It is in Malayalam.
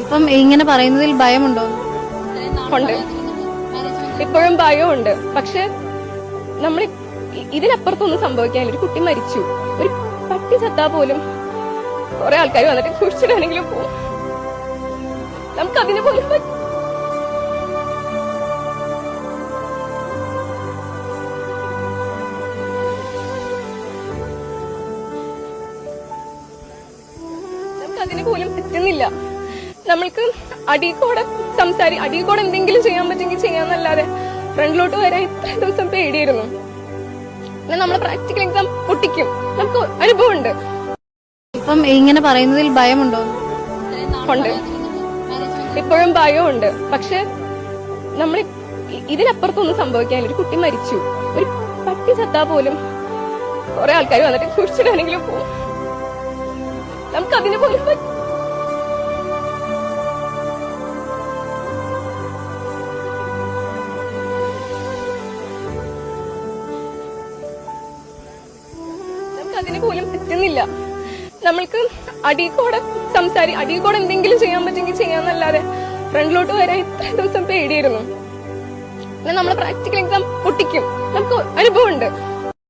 ഇപ്പം ഇങ്ങനെ പറയുന്നതിൽ ഭയമുണ്ടോ? ഉണ്ട്, ഇപ്പോഴും ഭയമുണ്ട്. പക്ഷെ നമ്മൾ ഇതിനപ്പുറത്തൊന്നും സംഭവിക്കാനില്ല. ഒരു കുട്ടി മരിച്ചു, ഒരു പട്ടി ചത്താ പോലും കുറെ ആൾക്കാർ വന്നിട്ട് കുഴിച്ചിടാനെങ്കിലും പോകും. നമുക്ക് അതിന് പോലും അതിന് പോലും പറ്റുന്നില്ല. നമ്മൾക്ക് അടികൂടെ അടികൂടെ എന്തെങ്കിലും ചെയ്യാൻ പറ്റുമെങ്കിൽ ചെയ്യാന്നല്ലാതെ ഫ്രണ്ടിലോട്ട് വരാൻ ഇത്രയും ദിവസം പേടിയായിരുന്നു. പിന്നെ നമ്മൾ പ്രാക്ടിക്കൽ എക്സാം പൊട്ടിക്കും, നമുക്ക് അനുഭവമുണ്ട്. ഇപ്പം ഇങ്ങനെ പറയുന്നതിൽ ഭയമുണ്ടോ? ഉണ്ട്, ഇപ്പോഴും ഭയമുണ്ട്. പക്ഷെ നമ്മൾ ഇതിനപ്പുറത്തൊന്നും സംഭവിക്കാനില്ല. ഒരു കുട്ടി മരിച്ചു, ഒരു പട്ടി ചത്താ പോലും കുറെ ആൾക്കാർ വന്നിട്ട് കുഴിച്ചിടാനെങ്കിലും പോകും. നമുക്ക് അതിന് പോലും അതിന് പോലും പറ്റുന്നില്ല. നമ്മൾക്ക് അടികൂടെ എന്തെങ്കിലും ചെയ്യാൻ പറ്റുമെങ്കിൽ ചെയ്യാന്നല്ലാതെ ഫ്രണ്ടിലോട്ട് വരാൻ ഇത്രയും ദിവസം പേടിയായിരുന്നു. പിന്നെ നമ്മൾ പ്രാക്ടിക്കൽ എക്സാം പൊട്ടിക്കും, നമുക്ക് അനുഭവമുണ്ട്.